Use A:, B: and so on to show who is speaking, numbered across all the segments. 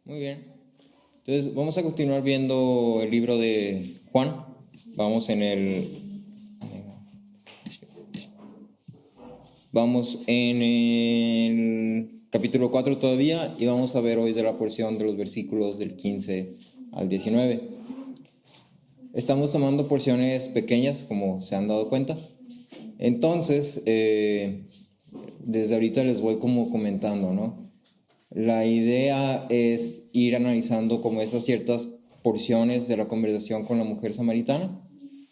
A: Muy bien. Entonces, vamos a continuar viendo el libro de Juan. Vamos en el capítulo 4 todavía y vamos a ver hoy de la porción de los versículos del 15 al 19. Estamos tomando porciones pequeñas, como se han dado cuenta. Entonces, desde ahorita les voy como comentando, ¿no? La idea es ir analizando como esas ciertas porciones de la conversación con la mujer samaritana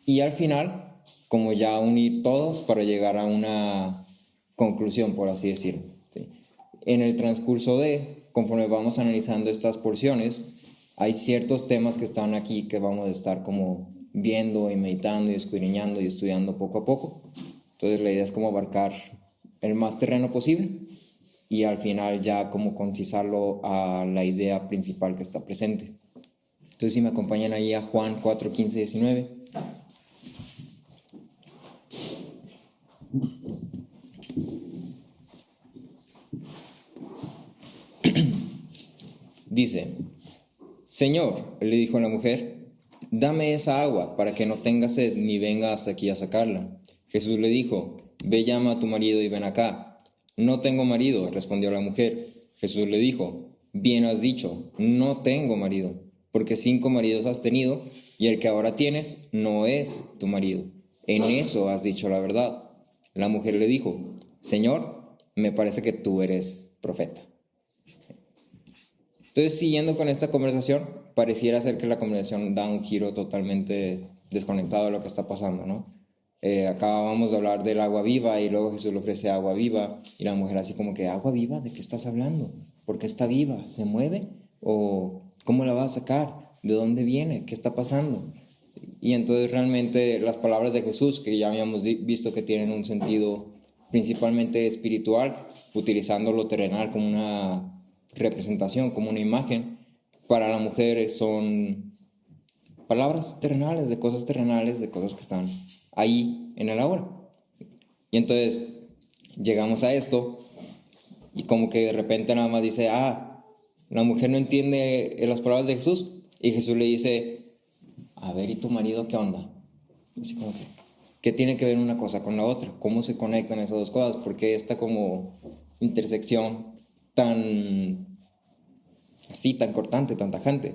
A: y al final, como ya unir todos para llegar a una conclusión, por así decirlo, ¿sí? En el transcurso conforme vamos analizando estas porciones, hay ciertos temas que están aquí que vamos a estar como viendo y meditando y escudriñando y estudiando poco a poco. Entonces la idea es como abarcar el más terreno posible y al final ya como concisarlo a la idea principal que está presente. Entonces si me acompañan ahí a Juan 4, 15 y 19. Dice: Señor, le dijo la mujer, dame esa agua para que no tenga sed ni venga hasta aquí a sacarla. Jesús le dijo: Ve, llama a tu marido y ven acá. No tengo marido, respondió la mujer. Jesús le dijo: Bien has dicho, no tengo marido, porque 5 maridos has tenido, y el que ahora tienes no es tu marido. En eso has dicho la verdad. La mujer le dijo: Señor, me parece que tú eres profeta. Entonces, siguiendo con esta conversación, pareciera ser que la conversación da un giro totalmente desconectado de lo que está pasando, ¿no? Acabamos de hablar del agua viva y luego Jesús le ofrece agua viva y la mujer así como que, ¿agua viva? ¿De qué estás hablando? ¿Por qué está viva? ¿Se mueve? ¿O cómo la vas a sacar? ¿De dónde viene? ¿Qué está pasando? Y entonces realmente las palabras de Jesús, que ya habíamos visto que tienen un sentido principalmente espiritual, utilizando lo terrenal como una representación, como una imagen, para la mujer son palabras terrenales, de cosas que están ahí en el ahora. Y entonces llegamos a esto y como que de repente nada más dice, la mujer no entiende las palabras de Jesús, y Jesús le dice, a ver, ¿y tu marido qué onda? Así como que, ¿qué tiene que ver una cosa con la otra? ¿Cómo se conectan esas dos cosas? ¿Por qué esta como intersección tan así, tan cortante, tan tajante?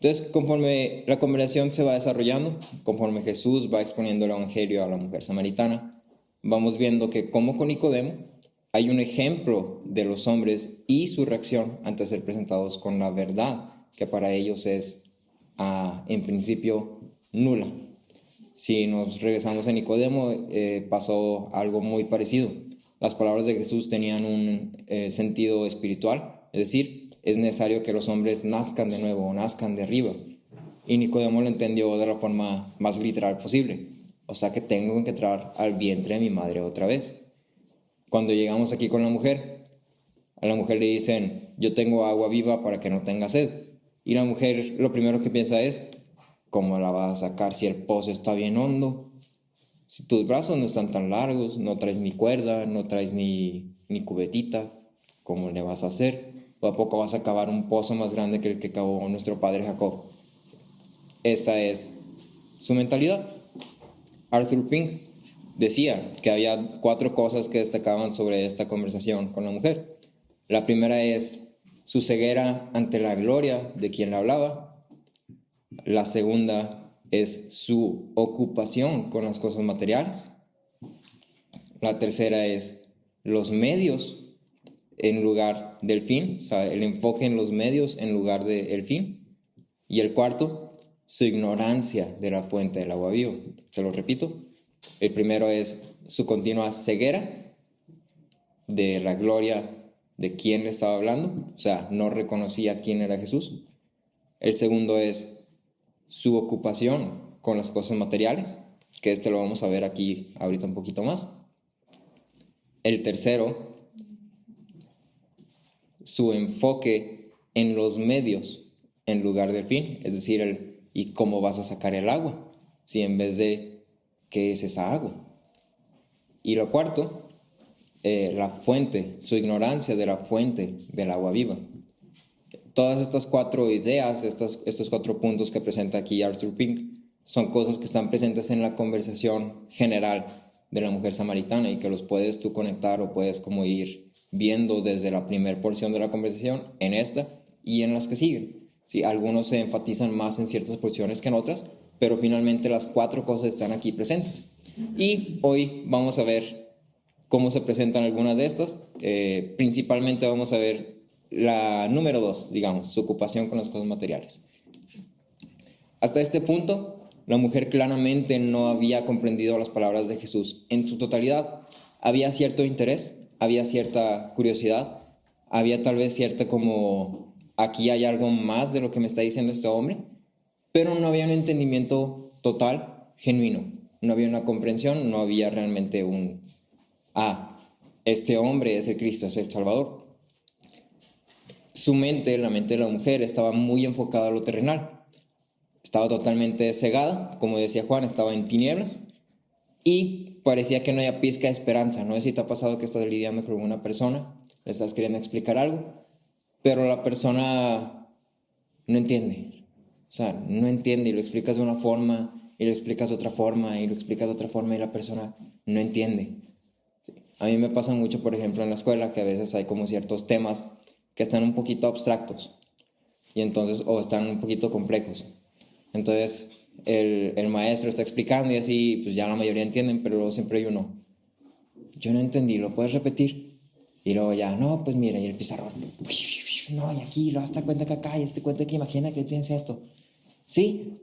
A: Entonces, conforme la conversación se va desarrollando, conforme Jesús va exponiendo el evangelio a la mujer samaritana, vamos viendo que como con Nicodemo hay un ejemplo de los hombres y su reacción ante ser presentados con la verdad, que para ellos es, en principio, nula. Si nos regresamos a Nicodemo, pasó algo muy parecido. Las palabras de Jesús tenían un sentido espiritual, es decir, es necesario que los hombres nazcan de nuevo, o nazcan de arriba. Y Nicodemo lo entendió de la forma más literal posible. O sea que tengo que entrar al vientre de mi madre otra vez. Cuando llegamos aquí con la mujer, a la mujer le dicen, yo tengo agua viva para que no tenga sed. Y la mujer lo primero que piensa es, ¿cómo la vas a sacar si el pozo está bien hondo? Si tus brazos no están tan largos, no traes ni cuerda, no traes ni cubetita, ¿cómo le vas a hacer? ¿O a poco vas a cavar un pozo más grande que el que cavó nuestro padre Jacob? Esa es su mentalidad. Arthur Pink decía que había 4 cosas que destacaban sobre esta conversación con la mujer. La primera es su ceguera ante la gloria de quien la hablaba. La segunda es su ocupación con las cosas materiales. La tercera es los medios en lugar del fin, o sea, el enfoque en los medios en lugar del fin. Y el cuarto, su ignorancia de la fuente del agua viva. Se lo repito. El primero es su continua ceguera de la gloria de quien le estaba hablando, o sea, no reconocía quién era Jesús. El segundo es su ocupación con las cosas materiales, que lo vamos a ver aquí ahorita un poquito más. El tercero, su enfoque en los medios en lugar del fin, es decir, ¿y cómo vas a sacar el agua? Si en vez de, ¿qué es esa agua? Y lo cuarto, la fuente, su ignorancia de la fuente del agua viva. Todas estas 4 ideas, estos 4 puntos que presenta aquí Arthur Pink, son cosas que están presentes en la conversación general de la mujer samaritana y que los puedes tú conectar o puedes como ir viendo desde la primera porción de la conversación en esta y en las que siguen. Sí, algunos se enfatizan más en ciertas porciones que en otras, pero finalmente las 4 cosas están aquí presentes. Y hoy vamos a ver cómo se presentan algunas de estas. Principalmente vamos a ver la número 2, digamos, su ocupación con las cosas materiales. Hasta este punto, la mujer claramente no había comprendido las palabras de Jesús en su totalidad. Había cierto interés, había cierta curiosidad, había tal vez cierta como, aquí hay algo más de lo que me está diciendo este hombre, pero no había un entendimiento total, genuino. No había una comprensión, no había realmente este hombre es el Cristo, es el Salvador. Su mente, la mente de la mujer, estaba muy enfocada a lo terrenal. Estaba totalmente cegada, como decía Juan, estaba en tinieblas y parecía que no había pizca de esperanza. No sé si te ha pasado que estás lidiando con una persona, le estás queriendo explicar algo, pero la persona no entiende. O sea, no entiende y lo explicas de una forma y lo explicas de otra forma y lo explicas de otra forma y la persona no entiende. Sí. A mí me pasa mucho, por ejemplo, en la escuela que a veces hay como ciertos temas que están un poquito abstractos y entonces, o están un poquito complejos. Entonces el maestro está explicando y así, pues ya la mayoría entienden, pero luego siempre hay uno, yo no entendí, ¿lo puedes repetir? Y luego ya, no, pues mira, y el pizarrón, no, y aquí, lo hasta cuenta que acá, y este cuenta que imagina que tienes esto. ¿Sí?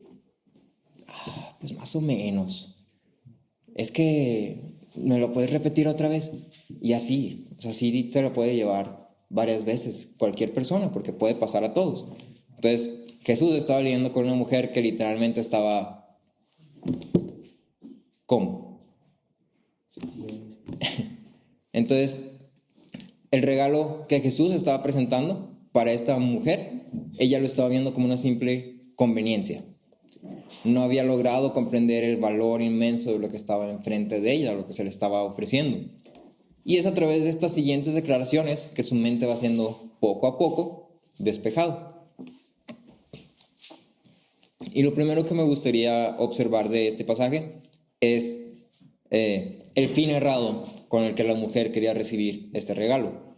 A: Pues más o menos. Es que me lo puedes repetir otra vez. Y así, o sea, sí se lo puede llevar varias veces cualquier persona, porque puede pasar a todos. Entonces, Jesús estaba lidiando con una mujer que literalmente estaba... ¿Cómo? Entonces, el regalo que Jesús estaba presentando para esta mujer, ella lo estaba viendo como una simple conveniencia. No había logrado comprender el valor inmenso de lo que estaba enfrente de ella, lo que se le estaba ofreciendo. Y es a través de estas siguientes declaraciones que su mente va siendo poco a poco despejado. Y lo primero que me gustaría observar de este pasaje es el fin errado con el que la mujer quería recibir este regalo.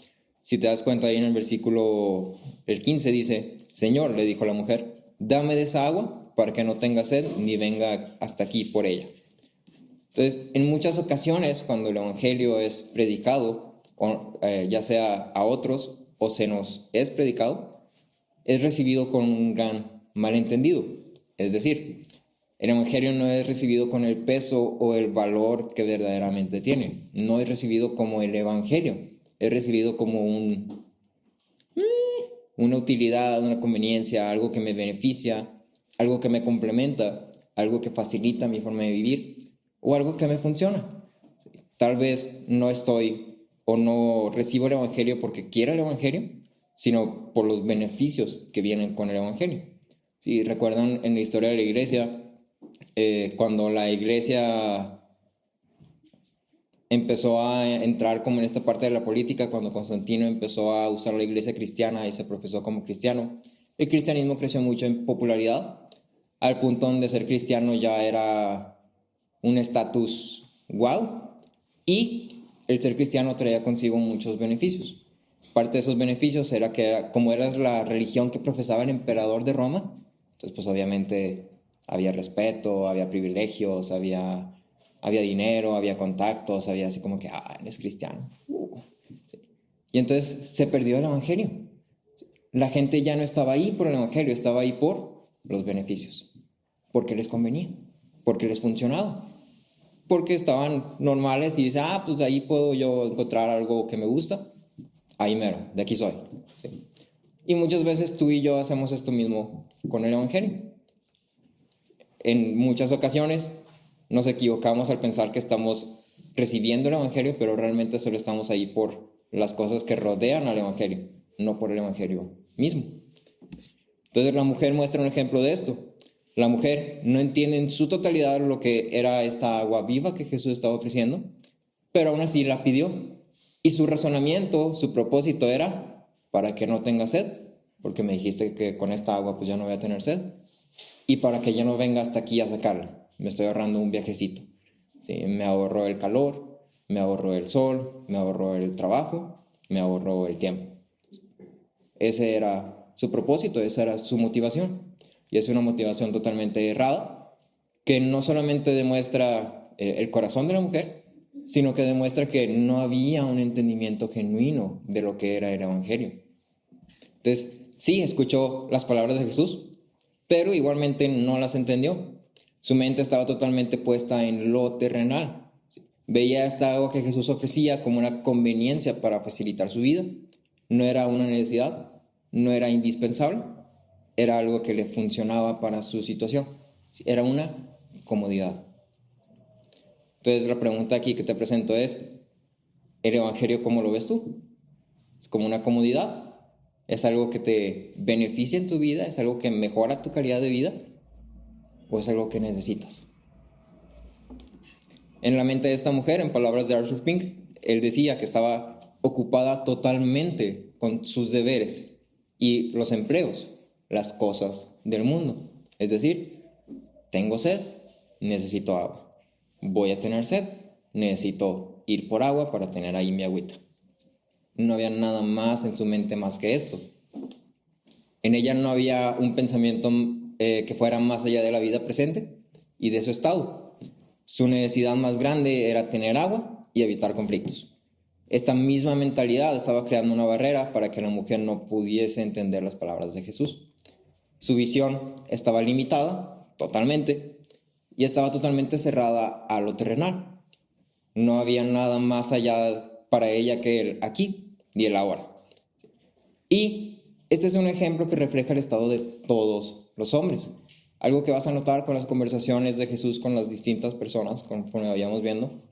A: Si te das cuenta ahí en el versículo el 15 dice, Señor, le dijo la mujer, dame de esa agua para que no tenga sed ni venga hasta aquí por ella. Entonces, en muchas ocasiones cuando el evangelio es predicado, ya sea a otros o se nos es predicado, es recibido con un gran malentendido. Es decir, el evangelio no es recibido con el peso o el valor que verdaderamente tiene. No es recibido como el evangelio. Es recibido como una utilidad, una conveniencia, algo que me beneficia, algo que me complementa, algo que facilita mi forma de vivir o algo que me funciona. Tal vez no estoy o no recibo el evangelio porque quiero el evangelio, sino por los beneficios que vienen con el evangelio. Si recuerdan en la historia de la iglesia, cuando la iglesia empezó a entrar como en esta parte de la política, cuando Constantino empezó a usar la iglesia cristiana y se profesó como cristiano, el cristianismo creció mucho en popularidad, al punto donde ser cristiano ya era un estatus wow, y el ser cristiano traía consigo muchos beneficios. Parte de esos beneficios era que como era la religión que profesaba el emperador de Roma, entonces pues obviamente había respeto, había privilegios, había dinero, había contactos, había así como que, eres cristiano. Sí. Y entonces se perdió el evangelio. La gente ya no estaba ahí por el evangelio, estaba ahí por los beneficios, porque les convenía, porque les funcionaba, porque estaban normales y dice, pues ahí puedo yo encontrar algo que me gusta, ahí mero, de aquí soy. Sí. Y muchas veces tú y yo hacemos esto mismo con el evangelio. En muchas ocasiones nos equivocamos al pensar que estamos recibiendo el evangelio, pero realmente solo estamos ahí por las cosas que rodean al evangelio, no por el evangelio mismo. Entonces la mujer muestra un ejemplo de esto. La mujer no entiende en su totalidad lo que era esta agua viva que Jesús estaba ofreciendo, pero aún así la pidió. Y su razonamiento, su propósito era para que no tenga sed, porque me dijiste que con esta agua pues ya no voy a tener sed. Y para que ya no venga hasta aquí a sacarla, me estoy ahorrando un viajecito. ¿Sí? Me ahorro el calor, me ahorro el sol, me ahorro el trabajo, me ahorro el tiempo. Ese era su propósito, esa era su motivación. Y es una motivación totalmente errada, que no solamente demuestra el corazón de la mujer, sino que demuestra que no había un entendimiento genuino de lo que era el Evangelio. Entonces, sí, escuchó las palabras de Jesús, pero igualmente no las entendió. Su mente estaba totalmente puesta en lo terrenal. Veía esta agua que Jesús ofrecía como una conveniencia para facilitar su vida. No era una necesidad, no era indispensable, era algo que le funcionaba para su situación. Era una comodidad. Entonces la pregunta aquí que te presento es, ¿el Evangelio cómo lo ves tú? ¿Es como una comodidad? ¿Es algo que te beneficia en tu vida? ¿Es algo que mejora tu calidad de vida? ¿O es algo que necesitas? En la mente de esta mujer, en palabras de Arthur Pink, él decía que estaba ocupada totalmente con sus deberes y los empleos, las cosas del mundo. Es decir, tengo sed, necesito agua. Voy a tener sed, necesito ir por agua para tener ahí mi agüita. No había nada más en su mente más que esto. En ella no había un pensamiento que fuera más allá de la vida presente y de su estado. Su necesidad más grande era tener agua y evitar conflictos. Esta misma mentalidad estaba creando una barrera para que la mujer no pudiese entender las palabras de Jesús. Su visión estaba limitada totalmente y estaba totalmente cerrada a lo terrenal. No había nada más allá para ella que el aquí y el ahora. Y este es un ejemplo que refleja el estado de todos los hombres. Algo que vas a notar con las conversaciones de Jesús con las distintas personas, conforme vayamos viendo,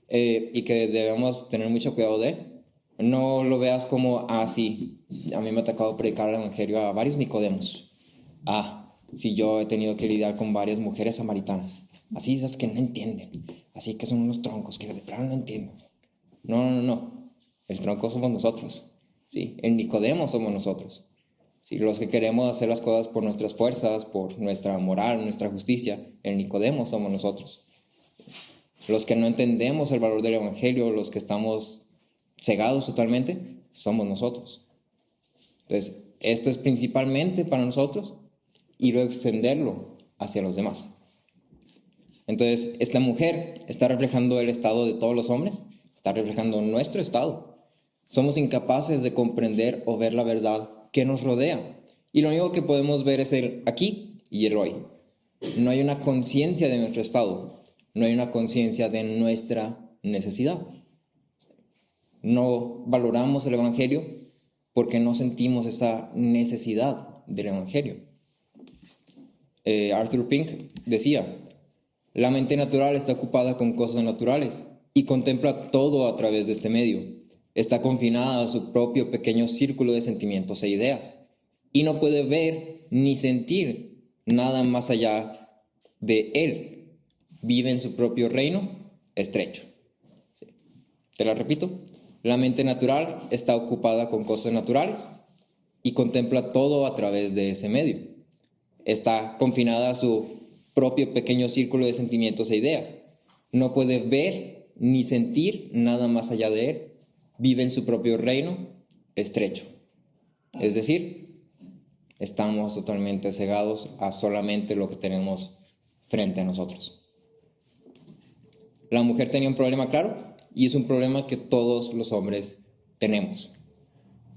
A: y que debemos tener mucho cuidado de. No lo veas como, sí, a mí me ha tocado predicar el evangelio a varios Nicodemos. Sí, yo he tenido que lidiar con varias mujeres samaritanas. Así esas que no entienden. Así que son unos troncos que de plano no entienden. No. El tronco somos nosotros. Sí, el Nicodemo somos nosotros. Sí, los que queremos hacer las cosas por nuestras fuerzas, por nuestra moral, nuestra justicia, el Nicodemo somos nosotros. Los que no entendemos el valor del evangelio, los que estamos cegados totalmente, somos nosotros. Entonces, esto es principalmente para nosotros y luego extenderlo hacia los demás. Entonces, esta mujer está reflejando el estado de todos los hombres, está reflejando nuestro estado. Somos incapaces de comprender o ver la verdad que nos rodea. Y lo único que podemos ver es el aquí y el hoy. No hay una conciencia de nuestro estado. No hay una conciencia de nuestra necesidad. No valoramos el evangelio porque no sentimos esa necesidad del evangelio. Arthur Pink decía, la mente natural está ocupada con cosas naturales y contempla todo a través de este medio. Está confinada a su propio pequeño círculo de sentimientos e ideas y no puede ver ni sentir nada más allá de él. Vive en su propio reino estrecho. Sí. Te la repito. La mente natural está ocupada con cosas naturales y contempla todo a través de ese medio. Está confinada a su propio pequeño círculo de sentimientos e ideas. No puede ver ni sentir nada más allá de él. Vive en su propio reino estrecho. Es decir, estamos totalmente cegados a solamente lo que tenemos frente a nosotros. La mujer tenía un problema claro y es un problema que todos los hombres tenemos.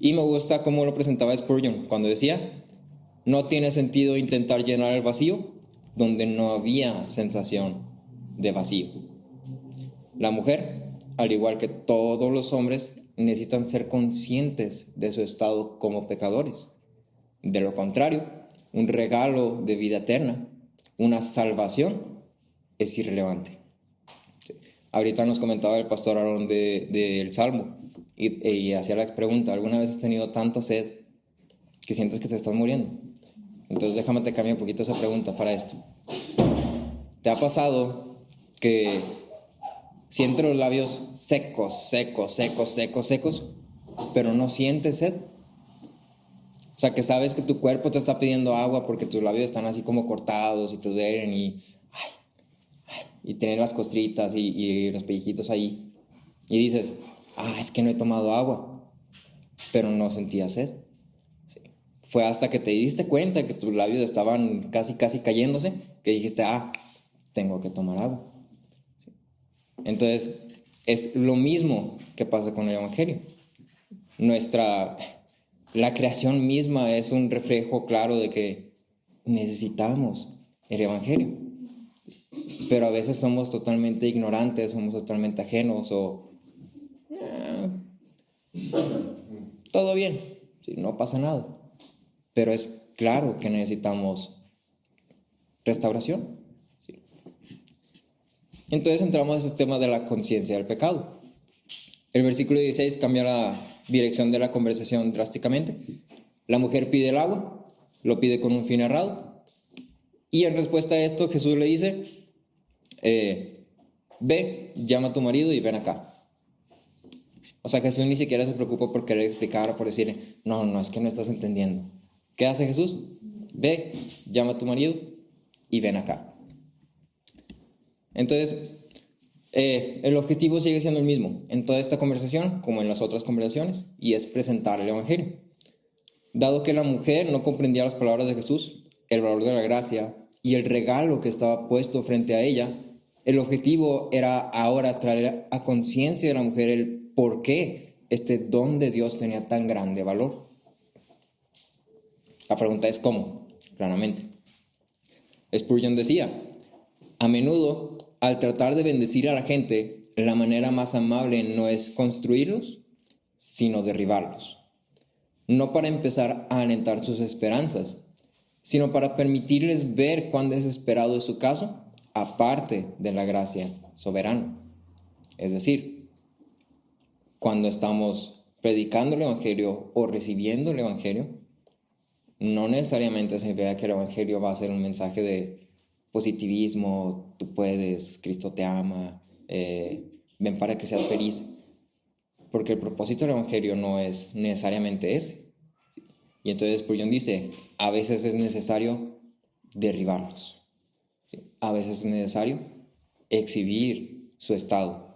A: Y me gusta cómo lo presentaba Spurgeon cuando decía, no tiene sentido intentar llenar el vacío donde no había sensación de vacío. La mujer, al igual que todos los hombres, necesitan ser conscientes de su estado como pecadores. De lo contrario, un regalo de vida eterna, una salvación, es irrelevante. Ahorita nos comentaba el pastor Aaron del Salmo y hacía la pregunta, ¿alguna vez has tenido tanta sed que sientes que te estás muriendo? Entonces déjame te cambiar un poquito esa pregunta para esto. ¿Te ha pasado que sientes los labios secos, pero no sientes sed? O sea, que sabes que tu cuerpo te está pidiendo agua porque tus labios están así como cortados y te duelen y tienes las costritas y los pellejitos ahí. Y dices, es que no he tomado agua, pero no sentía sed. Sí. Fue hasta que te diste cuenta que tus labios estaban casi cayéndose que dijiste, tengo que tomar agua. Sí. Entonces, es lo mismo que pasa con el Evangelio. La creación misma es un reflejo claro de que necesitamos el Evangelio. Pero a veces somos totalmente ignorantes, somos totalmente ajenos o todo bien, ¿sí? No pasa nada. Pero es claro que necesitamos restauración. ¿Sí? Entonces entramos a ese tema de la conciencia del pecado. El versículo 16 cambia la dirección de la conversación drásticamente. La mujer pide el agua, lo pide con un fin errado. Y en respuesta a esto Jesús le dice, ve, llama a tu marido y ven acá. O sea, Jesús ni siquiera se preocupa por querer explicar o por decir, no, es que no estás entendiendo. ¿Qué hace Jesús? Ve, llama a tu marido y ven acá. Entonces, el objetivo sigue siendo el mismo en toda esta conversación como en las otras conversaciones, y es presentar el Evangelio. Dado que la mujer no comprendía las palabras de Jesús, el valor de la gracia y el regalo que estaba puesto frente a ella, el objetivo era ahora traer a conciencia de la mujer el por qué este don de Dios tenía tan grande valor. La pregunta es ¿cómo? Claramente. Spurgeon decía, a menudo, al tratar de bendecir a la gente, la manera más amable no es construirlos, sino derribarlos. No para empezar a alentar sus esperanzas, sino para permitirles ver cuán desesperado es su caso, aparte de la gracia soberana. Es decir, cuando estamos predicando el Evangelio o recibiendo el Evangelio, no necesariamente significa que el Evangelio va a ser un mensaje de positivismo, tú puedes, Cristo te ama, ven para que seas feliz. Porque el propósito del Evangelio no es necesariamente ese. Y entonces Spurgeon dice, a veces es necesario derribarlos. ¿Sí? A veces es necesario exhibir su estado,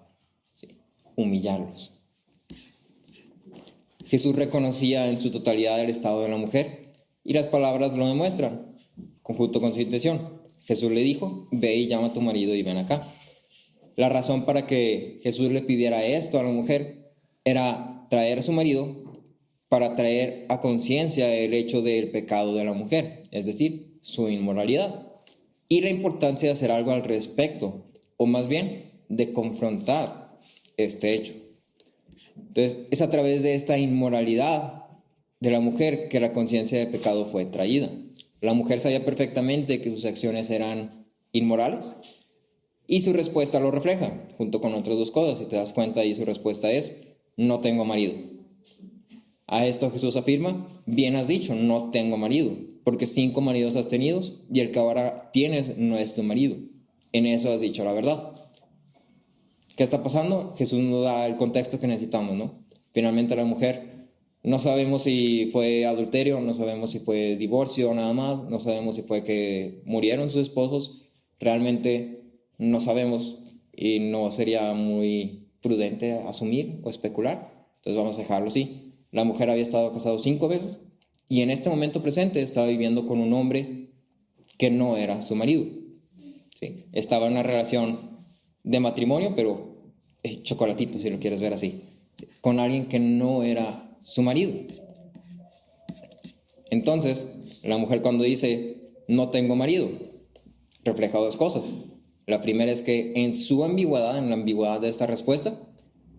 A: ¿sí? Humillarlos. Jesús reconocía en su totalidad el estado de la mujer y las palabras lo demuestran, conjunto con su intención. Jesús le dijo, ve y llama a tu marido y ven acá. La razón para que Jesús le pidiera esto a la mujer era traer a su marido para traer a conciencia el hecho del pecado de la mujer, es decir, su inmoralidad, y la importancia de hacer algo al respecto, o más bien, de confrontar este hecho. Entonces, es a través de esta inmoralidad de la mujer que la conciencia de pecado fue traída. La mujer sabía perfectamente que sus acciones eran inmorales, y su respuesta lo refleja, junto con otras dos cosas. Si te das cuenta, y su respuesta es, no tengo marido. A esto Jesús afirma, bien has dicho, no tengo marido, porque 5 maridos has tenido y el que ahora tienes no es tu marido. En eso has dicho la verdad. ¿Qué está pasando? Jesús nos da el contexto que necesitamos, ¿no? Finalmente la mujer, no sabemos si fue adulterio, no sabemos si fue divorcio nada más, no sabemos si fue que murieron sus esposos, realmente no sabemos y no sería muy prudente asumir o especular, entonces vamos a dejarlo así. La mujer había estado casada 5 veces y en este momento presente estaba viviendo con un hombre que no era su marido. ¿Sí? Estaba en una relación de matrimonio, pero chocolatito, si lo quieres ver así, ¿sí? Con alguien que no era su marido. Entonces, la mujer cuando dice, no tengo marido, refleja 2 cosas. La primera es que en su ambigüedad, en la ambigüedad de esta respuesta,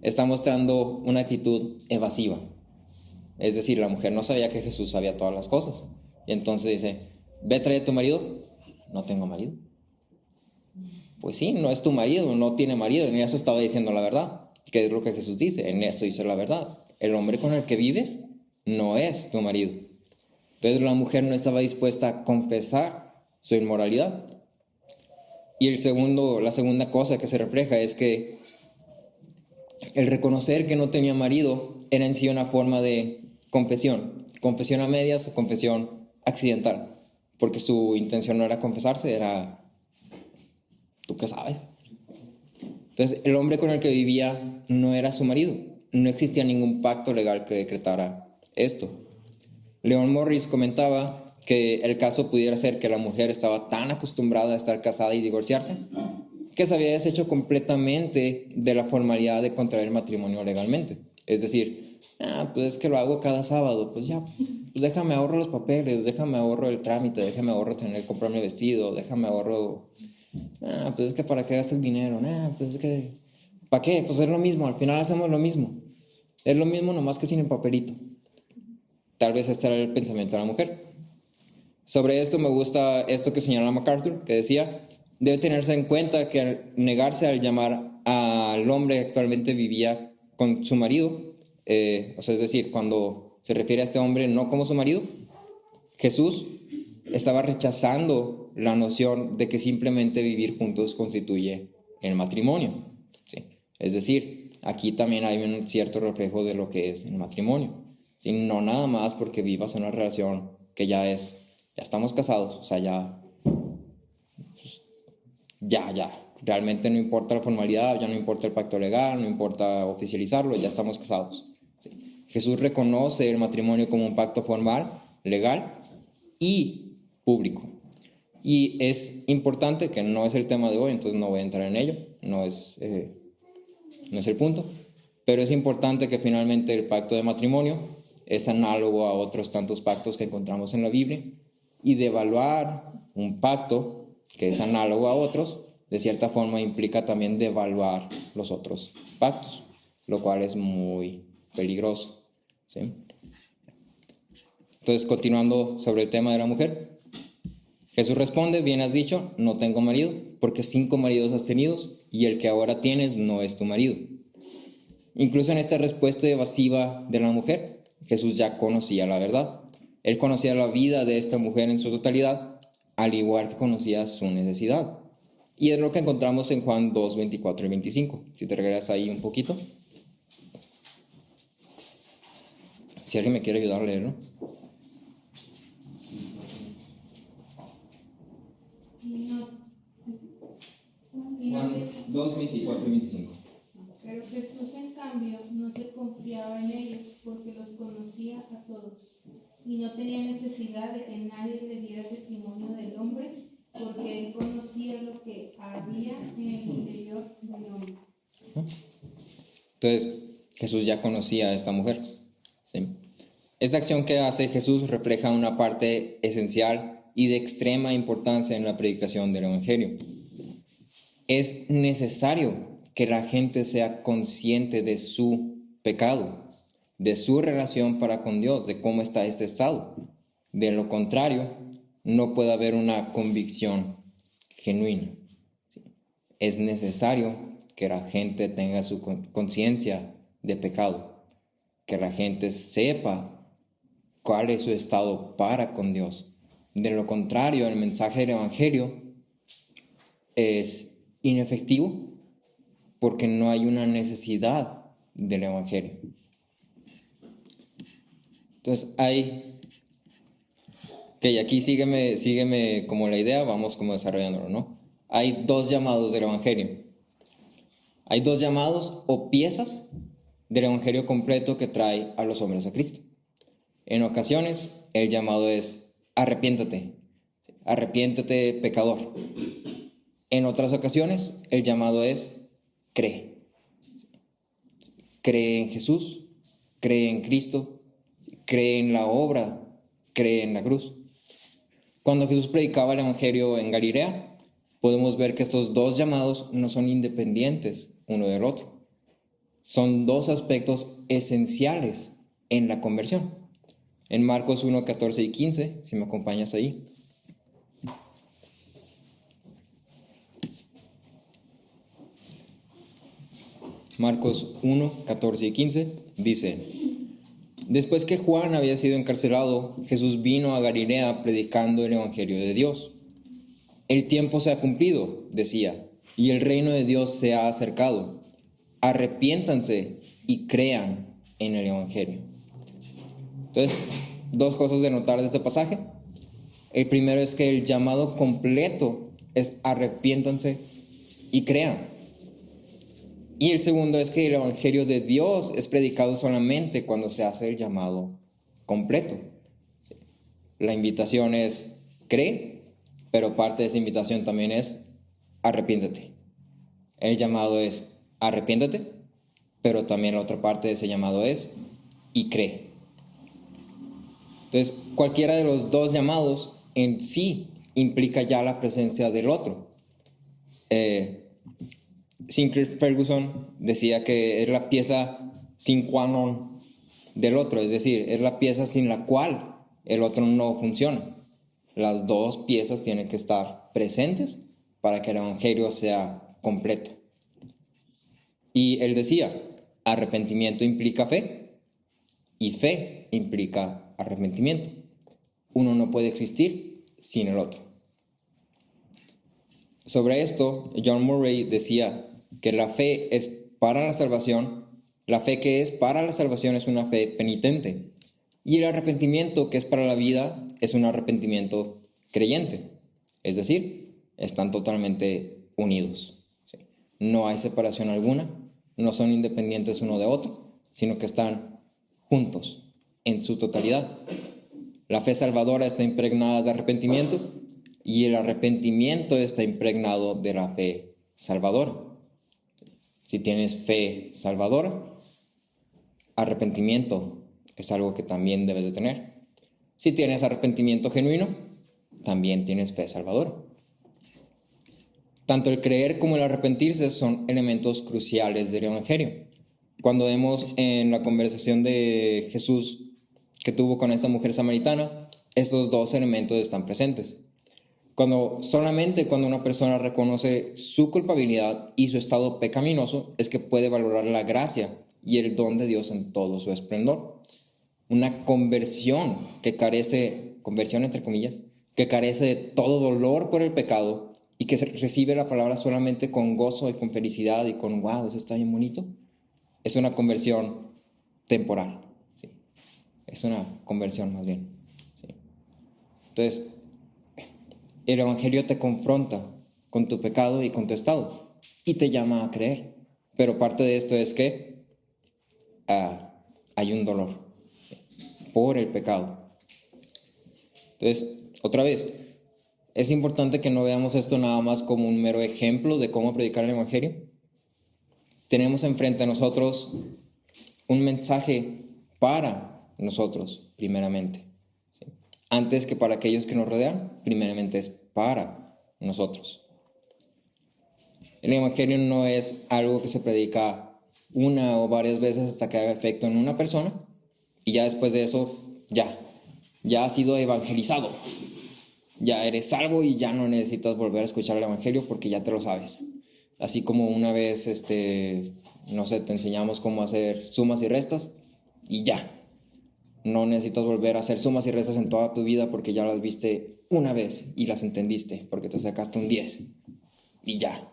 A: está mostrando una actitud evasiva. Es decir, la mujer no sabía que Jesús sabía todas las cosas. Y entonces dice, ve, trae a tu marido. No tengo marido. Pues sí, no es tu marido, no tiene marido. En eso estaba diciendo la verdad. ¿Qué es lo que Jesús dice? En eso dice la verdad. El hombre con el que vives no es tu marido. Entonces la mujer no estaba dispuesta a confesar su inmoralidad. Y la segunda cosa que se refleja es que el reconocer que no tenía marido era en sí una forma de confesión. confesión a medias o confesión accidental, porque su intención no era confesarse, era, ¿tú qué sabes? Entonces, el hombre con el que vivía no era su marido, no existía ningún pacto legal que decretara esto. Leon Morris comentaba que el caso pudiera ser que la mujer estaba tan acostumbrada a estar casada y divorciarse que se había deshecho completamente de la formalidad de contraer matrimonio legalmente. Es decir, pues es que lo hago cada sábado, pues ya, pues déjame ahorro los papeles, déjame ahorro el trámite, déjame ahorro tener que comprarme vestido, déjame ahorro, pues es que para qué gasto el dinero, pues es que, ¿para qué? Pues es lo mismo, al final hacemos lo mismo. Es lo mismo nomás que sin el papelito. Tal vez este era el pensamiento de la mujer. Sobre esto me gusta esto que señala MacArthur, que decía: debe tenerse en cuenta que al negarse al llamar al hombre que actualmente vivía con su marido, es decir, cuando se refiere a este hombre no como su marido, Jesús estaba rechazando la noción de que simplemente vivir juntos constituye el matrimonio. ¿Sí? Es decir, aquí también hay un cierto reflejo de lo que es el matrimonio. ¿Sí? No nada más porque vivas en una relación que ya estamos casados, o sea, ya, realmente no importa la formalidad, ya no importa el pacto legal, no importa oficializarlo, ya estamos casados. ¿Sí? Jesús reconoce el matrimonio como un pacto formal, legal y público. Y es importante, que no es el tema de hoy, entonces no voy a entrar en ello, no es el punto, pero es importante que finalmente el pacto de matrimonio es análogo a otros tantos pactos que encontramos en la Biblia, y devaluar un pacto que es análogo a otros, de cierta forma implica también devaluar los otros pactos, lo cual es muy peligroso. ¿Sí? Entonces, continuando sobre el tema de la mujer, Jesús responde: bien has dicho, no tengo marido, porque 5 maridos has tenido, y el que ahora tienes no es tu marido. Incluso en esta respuesta evasiva de la mujer, Jesús ya conocía la verdad. Él conocía la vida de esta mujer en su totalidad, al igual que conocía su necesidad. Y es lo que encontramos en Juan 2, 24 y 25. Si te regresas ahí un poquito. Si alguien me quiere ayudar a leerlo. Juan 2, 24 y 25.
B: Pero Jesús, en cambio, no se confiaba en ellos porque los conocía a todos y no tenía necesidad de que nadie le diera testimonio del hombre, porque él conocía lo que había en el interior del hombre.
A: Entonces, Jesús ya conocía a esta mujer. ¿Sí? Esta acción que hace Jesús refleja una parte esencial y de extrema importancia en la predicación del Evangelio. Es necesario que la gente sea consciente de su pecado, de su relación para con Dios, de cómo está este estado. De lo contrario, no puede haber una convicción genuina. Es necesario que la gente tenga su conciencia de pecado, que la gente sepa cuál es su estado para con Dios. De lo contrario, el mensaje del Evangelio es inefectivo porque no hay una necesidad del Evangelio. Entonces aquí sígueme como la idea, vamos como desarrollándolo, ¿no? Hay 2 llamados del Evangelio. Hay 2 llamados o piezas del Evangelio completo que trae a los hombres a Cristo. En ocasiones, el llamado es: arrepiéntate, pecador. En otras ocasiones, el llamado es: cree. Cree en Jesús, cree en Cristo, cree en la obra, cree en la cruz. Cuando Jesús predicaba el Evangelio en Galilea, podemos ver que estos 2 llamados no son independientes uno del otro. Son 2 aspectos esenciales en la conversión. En Marcos 1, 14 y 15, si me acompañas ahí. Marcos 1, 14 y 15 dice: después que Juan había sido encarcelado, Jesús vino a Galilea predicando el Evangelio de Dios. El tiempo se ha cumplido, decía, y el reino de Dios se ha acercado. Arrepiéntanse y crean en el Evangelio. Entonces, dos cosas de notar de este pasaje. El primero es que el llamado completo es arrepiéntanse y crean. Y el segundo es que el evangelio de Dios es predicado solamente cuando se hace el llamado completo. La invitación es cree, pero parte de esa invitación también es arrepiéntate. El llamado es arrepiéntate, pero también la otra parte de ese llamado es y cree. Entonces, cualquiera de los dos llamados en sí implica ya la presencia del otro. Sinclair Ferguson decía que es la pieza sine qua non del otro, es decir, es la pieza sin la cual el otro no funciona. Las dos piezas tienen que estar presentes para que el evangelio sea completo. Y él decía, arrepentimiento implica fe y fe implica arrepentimiento. Uno no puede existir sin el otro. Sobre esto, John Murray decía que la fe es para la salvación, la fe que es para la salvación es una fe penitente, y el arrepentimiento que es para la vida es un arrepentimiento creyente. Es decir, están totalmente unidos. ¿Sí? No hay separación alguna, no son independientes uno de otro, sino que están juntos en su totalidad. La fe salvadora está impregnada de arrepentimiento y el arrepentimiento está impregnado de la fe salvadora. Si tienes fe salvadora, arrepentimiento es algo que también debes de tener. Si tienes arrepentimiento genuino, también tienes fe salvadora. Tanto el creer como el arrepentirse son elementos cruciales del evangelio. Cuando vemos en la conversación de Jesús que tuvo con esta mujer samaritana, estos dos elementos están presentes. Solamente cuando una persona reconoce su culpabilidad y su estado pecaminoso es que puede valorar la gracia y el don de Dios en todo su esplendor. Una conversión que carece, conversión entre comillas, que carece de todo dolor por el pecado y que recibe la palabra solamente con gozo y con felicidad y con wow, eso está bien bonito, es una conversión temporal. ¿Sí? Es una conversión más bien. ¿Sí? Entonces, el evangelio te confronta con tu pecado y con tu estado y te llama a creer. Pero parte de esto es que hay un dolor por el pecado. Entonces, otra vez, es importante que no veamos esto nada más como un mero ejemplo de cómo predicar el evangelio. Tenemos enfrente a nosotros un mensaje para nosotros, primeramente. ¿Sí? Antes que para aquellos que nos rodean, primeramente es para nosotros. El evangelio no es algo que se predica una o varias veces hasta que haga efecto en una persona y ya después de eso, ya has sido evangelizado. Ya eres salvo y ya no necesitas volver a escuchar el evangelio porque ya te lo sabes. Así como una vez, no sé, te enseñamos cómo hacer sumas y restas y ya. No necesitas volver a hacer sumas y restas en toda tu vida porque ya las viste una vez y las entendiste porque te sacaste un 10 y ya.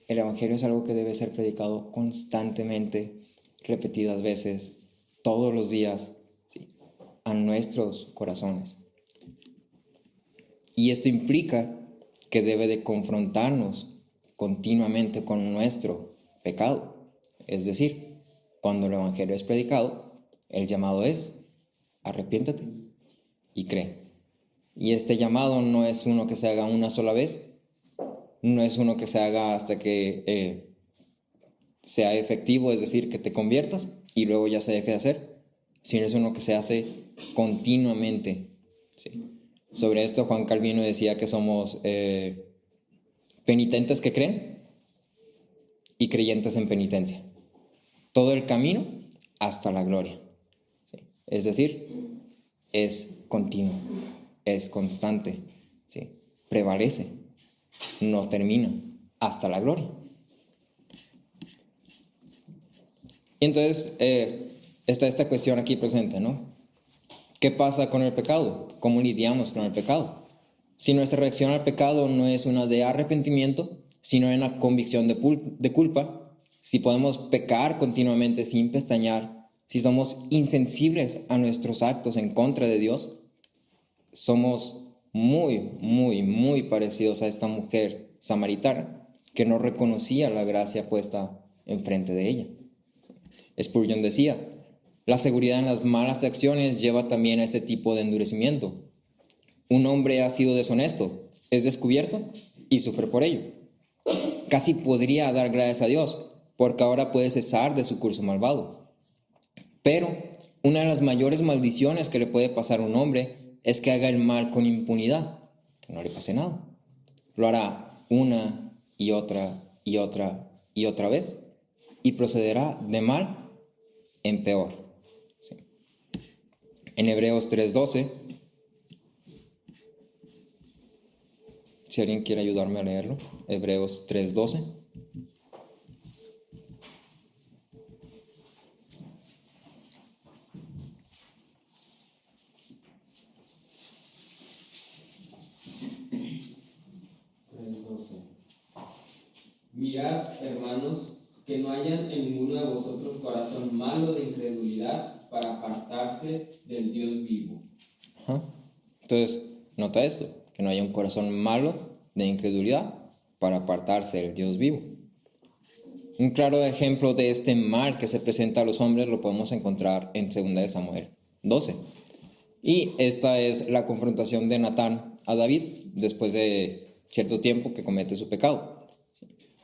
A: El evangelio es algo que debe ser predicado constantemente, repetidas veces, todos los días, ¿sí? A nuestros corazones. Y esto implica que debe de confrontarnos continuamente con nuestro pecado. Es decir, cuando el evangelio es predicado, el llamado es arrepiéntate y cree. Y este llamado no es uno que se haga una sola vez, no es uno que se haga hasta que sea efectivo, es decir, que te conviertas y luego ya se deje de hacer, sino es uno que se hace continuamente. ¿Sí? Sobre esto Juan Calvino decía que somos penitentes que creen y creyentes en penitencia. Todo el camino hasta la gloria. ¿Sí? Es decir, es continuo, es constante, ¿sí? Prevalece, no termina, hasta la gloria. Y entonces está esta cuestión aquí presente, ¿no? ¿Qué pasa con el pecado? ¿Cómo lidiamos con el pecado? Si nuestra reacción al pecado no es una de arrepentimiento, sino una convicción de culpa, si podemos pecar continuamente sin pestañear, si somos insensibles a nuestros actos en contra de Dios, somos muy, muy, muy parecidos a esta mujer samaritana que no reconocía la gracia puesta enfrente de ella. Spurgeon decía, la seguridad en las malas acciones lleva también a este tipo de endurecimiento. Un hombre ha sido deshonesto, es descubierto y sufre por ello. Casi podría dar gracias a Dios, porque ahora puede cesar de su curso malvado. Pero una de las mayores maldiciones que le puede pasar a un hombre es que haga el mal con impunidad, que no le pase nada. Lo hará una y otra y otra y otra vez y procederá de mal en peor. Sí. En Hebreos 3:12, si alguien quiere ayudarme a leerlo, Hebreos 3:12.
C: Mirad, hermanos, que no hayan en ninguno de vosotros corazón malo de incredulidad para apartarse del Dios vivo.
A: Entonces, nota esto, que no haya un corazón malo de incredulidad para apartarse del Dios vivo. Un claro ejemplo de este mal que se presenta a los hombres lo podemos encontrar en 2 de Samuel 12. Y esta es la confrontación de Natán a David después de cierto tiempo que comete su pecado.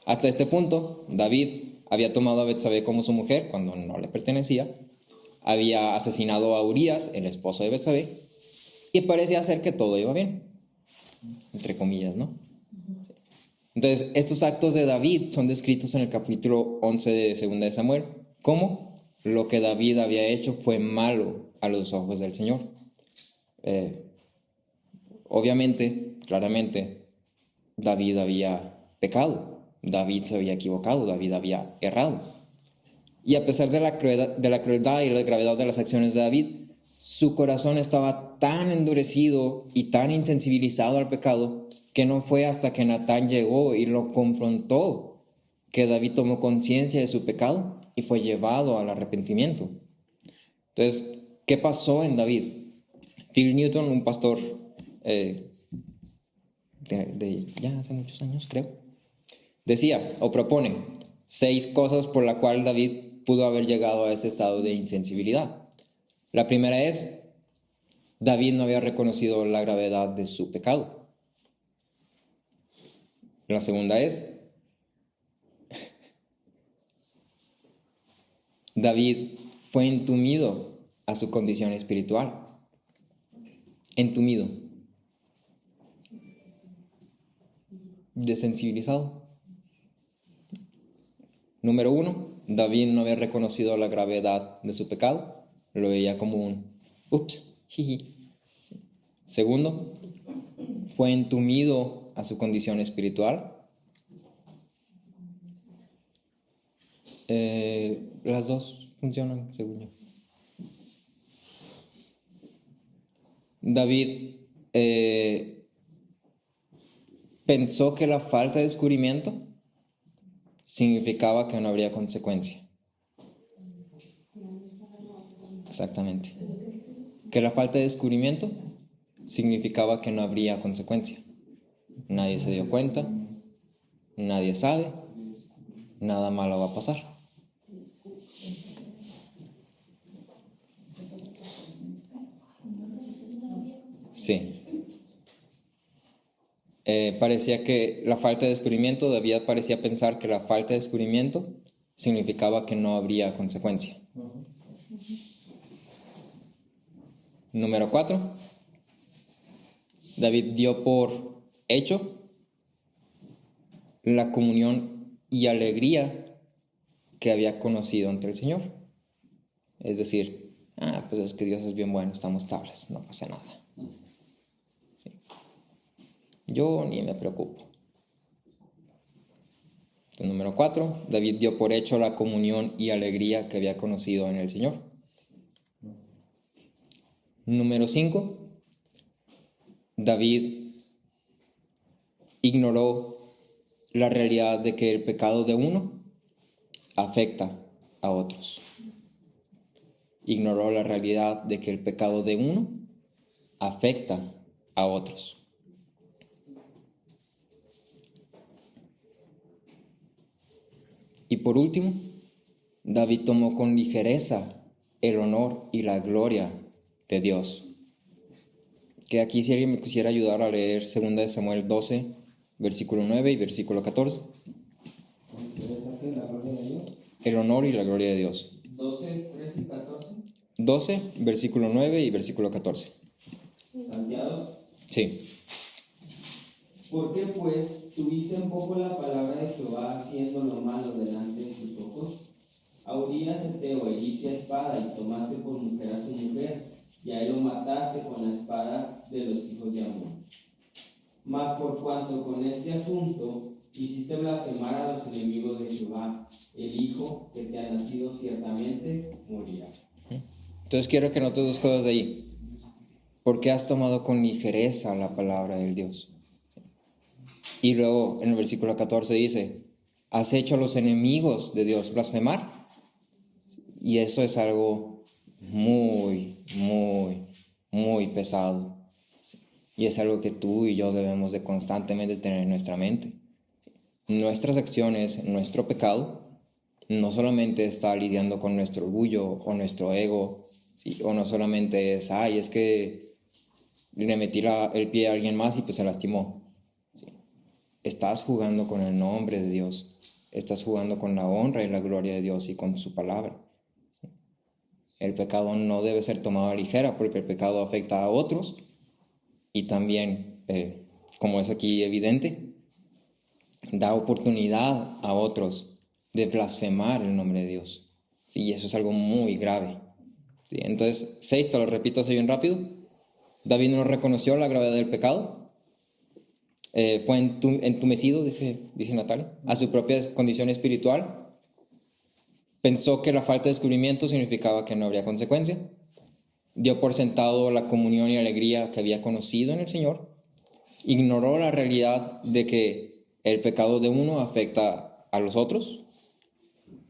A: Hasta este punto, David había tomado a Betsabé como su mujer cuando no le pertenecía, había asesinado a Urías, el esposo de Betsabé, y parecía ser que todo iba bien, entre comillas, ¿no? Entonces, estos actos de David son descritos en el capítulo 11 de 2 de Samuel como lo que David había hecho fue malo a los ojos del Señor. Obviamente, claramente, David había pecado. David se había equivocado, David había errado. Y a pesar de la crueldad y la gravedad de las acciones de David, su corazón estaba tan endurecido y tan insensibilizado al pecado que no fue hasta que Natán llegó y lo confrontó que David tomó conciencia de su pecado y fue llevado al arrepentimiento. Entonces, ¿qué pasó en David? Phil Newton, un pastor ya hace muchos años, creo, decía o propone 6 cosas por las cuales David pudo haber llegado a ese estado de insensibilidad. La primera es, David no había reconocido la gravedad de su pecado. La segunda es, David fue entumido a su condición espiritual. Entumido. Desensibilizado. Número 1, David no había reconocido la gravedad de su pecado, lo veía como un ups, jiji. Segundo, fue entumido a su condición espiritual. Las dos funcionan, según yo. David pensó que la falta de descubrimiento significaba que no habría consecuencia. Exactamente. Que la falta de descubrimiento significaba que no habría consecuencia. Nadie se dio cuenta, nadie sabe, nada malo va a pasar. Sí. Parecía que la falta de descubrimiento, David parecía pensar que la falta de descubrimiento significaba que no habría consecuencia. Número 4, David dio por hecho la comunión y alegría que había conocido ante el Señor. Es decir, pues es que Dios es bien bueno, estamos estables, no pasa nada. Sí. Yo ni me preocupo. Entonces, número 4, David dio por hecho la comunión y alegría que había conocido en el Señor. Número 5, David ignoró la realidad de que el pecado de uno afecta a otros. ignoró la realidad de que el pecado de uno afecta a otros. Y por último, David tomó con ligereza el honor y la gloria de Dios. Que aquí si alguien me quisiera ayudar a leer 2 Samuel 12, versículo 9 y versículo 14. El honor y la gloria de Dios.
C: 12, 13 y 14.
A: 12, versículo 9 y versículo 14.
C: ¿Salteados?
A: Sí.
C: ¿Por qué pues tuviste en poco la palabra de Jehová haciendo lo malo delante de tus ojos? A Urías heteo heriste a espada y tomaste por mujer a su mujer, y a él lo mataste con la espada de los hijos de Amón. Mas por cuanto con este asunto hiciste blasfemar a los enemigos de Jehová, el hijo que te ha nacido ciertamente morirá.
A: Entonces quiero que notes dos cosas de ahí. ¿Por qué has tomado con ligereza la palabra del Dios? Y luego en el versículo 14 dice, ¿has hecho a los enemigos de Dios blasfemar? Y eso es algo muy, muy, muy pesado. Y es algo que tú y yo debemos de constantemente tener en nuestra mente. Nuestras acciones, nuestro pecado, no solamente está lidiando con nuestro orgullo o nuestro ego, ¿sí? O no solamente es, es que le metí el pie a alguien más y pues se lastimó. ¿Sí? Estás jugando con el nombre de Dios, estás jugando con la honra y la gloria de Dios y con su palabra. ¿Sí? El pecado no debe ser tomado a ligera porque el pecado afecta a otros y también, como es aquí evidente, da oportunidad a otros de blasfemar el nombre de Dios. Sí, y eso es algo muy grave. ¿Sí? Entonces, 6, te lo repito así bien rápido. David no reconoció la gravedad del pecado. Fue entumecido, dice Natalia, a su propia condición espiritual. Pensó que la falta de descubrimiento significaba que no habría consecuencia. Dio por sentado la comunión y alegría que había conocido en el Señor. Ignoró la realidad de que el pecado de uno afecta a los otros.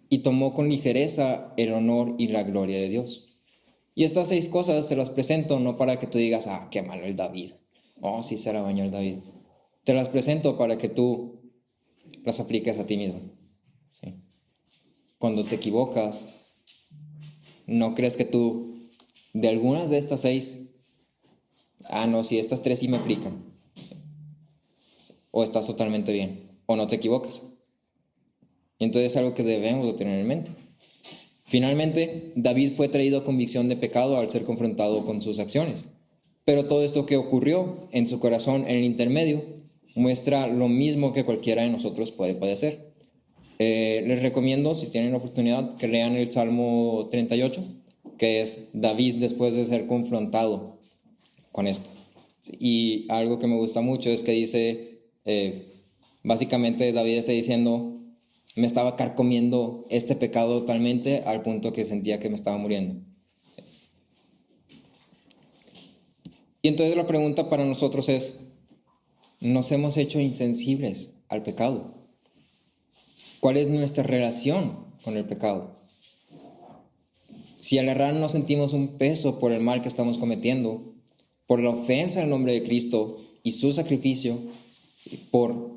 A: Y tomó con ligereza el honor y la gloria de Dios. Y estas 6 cosas te las presento no para que tú digas, qué malo el David. Sí se la bañó el David. Te las presento para que tú las apliques a ti mismo. ¿Sí? Cuando te equivocas, no crees que tú, de algunas de estas 6, si estas 3 sí me aplican. ¿Sí? O estás totalmente bien, o no te equivocas. Y entonces es algo que debemos de tener en mente. Finalmente, David fue traído a convicción de pecado al ser confrontado con sus acciones. Pero todo esto que ocurrió en su corazón en el intermedio muestra lo mismo que cualquiera de nosotros puede padecer. Les recomiendo, si tienen la oportunidad, que lean el Salmo 38, que es David después de ser confrontado con esto. Y algo que me gusta mucho es que dice, básicamente David está diciendo, me estaba carcomiendo este pecado totalmente al punto que sentía que me estaba muriendo. Y entonces la pregunta para nosotros es, ¿nos hemos hecho insensibles al pecado? ¿Cuál es nuestra relación con el pecado? Si al errar no sentimos un peso por el mal que estamos cometiendo, por la ofensa al nombre de Cristo y su sacrificio, por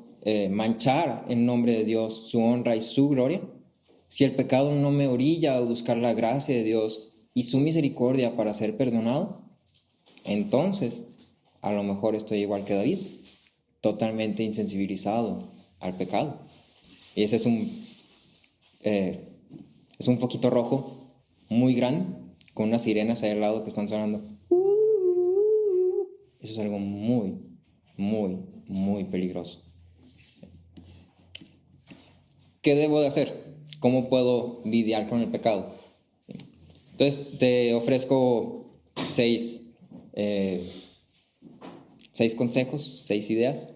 A: manchar el nombre de Dios, su honra y su gloria, si el pecado no me orilla a buscar la gracia de Dios y su misericordia para ser perdonado, entonces a lo mejor estoy igual que David, totalmente insensibilizado al pecado. Y ese es un foquito rojo muy grande, con unas sirenas ahí al lado que están sonando. Eso es algo muy, muy, muy peligroso. ¿Qué debo de hacer? ¿Cómo puedo lidiar con el pecado? Entonces te ofrezco 6 consejos, 6 ideas.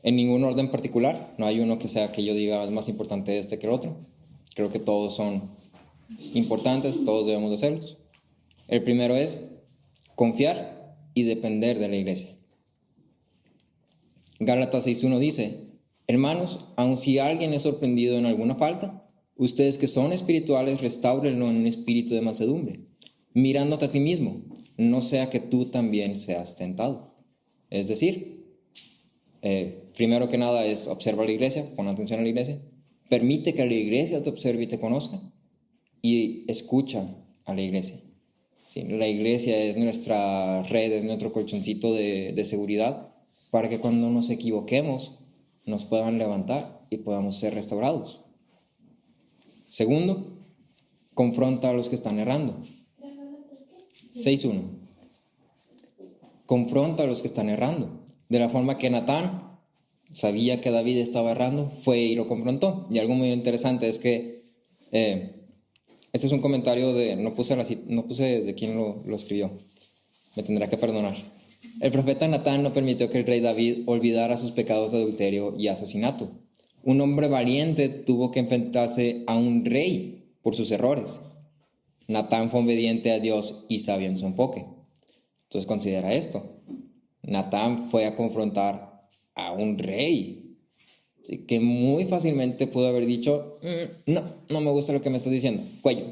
A: En ningún orden particular, no hay uno que sea que yo diga es más importante este que el otro. Creo que todos son importantes, todos debemos de hacerlos. El primero es confiar y depender de la iglesia. Gálatas 6:1 dice, hermanos, aun si alguien es sorprendido en alguna falta, ustedes que son espirituales, restáurenlo en un espíritu de mansedumbre, mirándote a ti mismo, no sea que tú también seas tentado. Es decir, primero que nada es observa la iglesia, pon atención a la iglesia, permite que la iglesia te observe y te conozca, y escucha a la iglesia. Sí, la iglesia es nuestra red, es nuestro colchoncito de seguridad para que cuando nos equivoquemos nos puedan levantar y podamos ser restaurados. Segundo, confronta a los que están errando. 6:1. Confronta a los que están errando. De la forma que Natán sabía que David estaba errando, fue y lo confrontó. Y algo muy interesante es que este es un comentario no puse de quién lo escribió. Me tendrá que perdonar. El profeta Natán no permitió que el rey David olvidara sus pecados de adulterio y asesinato. Un hombre valiente tuvo que enfrentarse a un rey por sus errores. Natán fue obediente a Dios y sabio en su enfoque. Entonces considera esto. Natán fue a confrontar a un rey, ¿sí? Que muy fácilmente pudo haber dicho, no me gusta lo que me estás diciendo, cuello.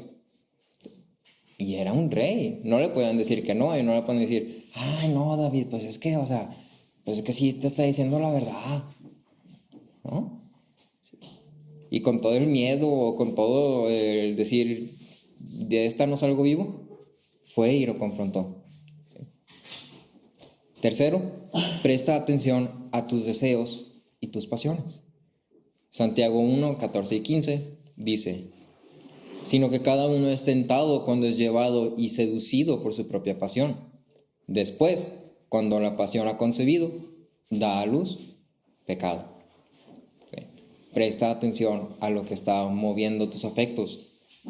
A: Y era un rey, no le podían decir que no, y no le pueden decir, ay no David, pues es que sí te está diciendo la verdad, ¿no? Sí. Y con todo el miedo, con todo el decir, de esta no salgo vivo, fue y lo confrontó. ¿Sí? Tercero, presta atención a tus deseos y tus pasiones. Santiago 1, 14 y 15 dice, sino que cada uno es tentado cuando es llevado y seducido por su propia pasión. Después, cuando la pasión ha concebido, da a luz pecado. ¿Sí? Presta atención a lo que está moviendo tus afectos,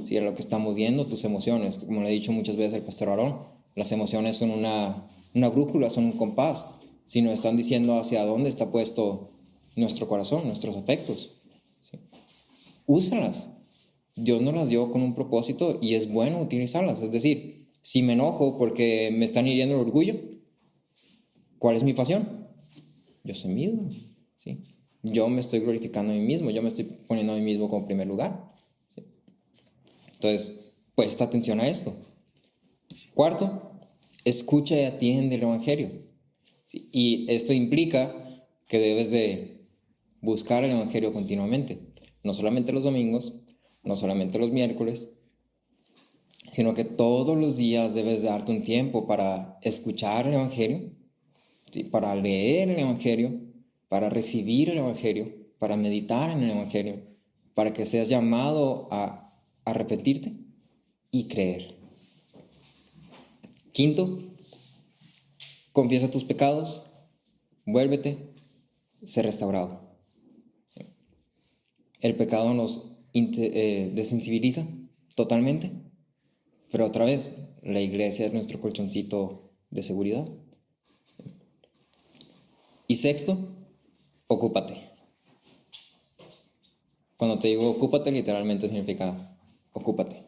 A: ¿sí? A lo que está moviendo tus emociones. Como le he dicho muchas veces al pastor Aarón, las emociones son una brújula, son un compás, si nos están diciendo hacia dónde está puesto nuestro corazón, nuestros afectos. ¿Sí? Úsalas. Dios nos las dio con un propósito y es bueno utilizarlas. Es decir, si me enojo porque me están hiriendo el orgullo, ¿cuál es mi pasión? Yo soy mi ídolo, ¿sí? Yo me estoy glorificando a mí mismo, yo me estoy poniendo a mí mismo como primer lugar, ¿sí? Entonces, presta atención a esto. Cuarto, escucha y atiende el evangelio, ¿sí? Y esto implica que debes de buscar el evangelio continuamente, no solamente los domingos, no solamente los miércoles, sino que todos los días debes de darte un tiempo para escuchar el evangelio, ¿sí? Para leer el evangelio, para recibir el evangelio, para meditar en el evangelio, para que seas llamado a arrepentirte y creer. Quinto, confiesa tus pecados, vuélvete, sé restaurado. ¿Sí? El pecado nos desensibiliza totalmente, pero otra vez, la iglesia es nuestro colchoncito de seguridad. Y sexto, ocúpate. Cuando te digo ocúpate, literalmente significa ocúpate.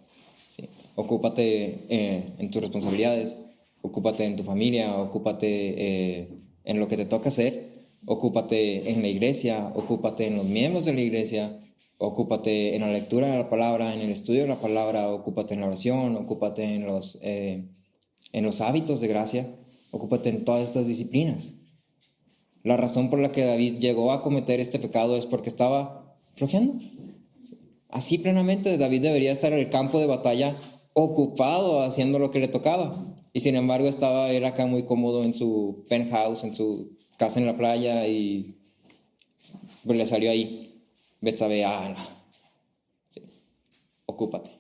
A: ¿Sí? Ocúpate en tus responsabilidades, ocúpate en tu familia, ocúpate en lo que te toca hacer, ocúpate en la iglesia, ocúpate en los miembros de la iglesia, ocúpate en la lectura de la palabra, en el estudio de la palabra, ocúpate en la oración, ocúpate en los hábitos de gracia, ocúpate en todas estas disciplinas. La razón por la que David llegó a cometer este pecado es porque estaba flojeando. Así plenamente David debería estar en el campo de batalla ocupado haciendo lo que le tocaba. Y sin embargo estaba él acá muy cómodo en su penthouse, en su casa en la playa, y pues le salió ahí Betsabé, sí. Ocúpate.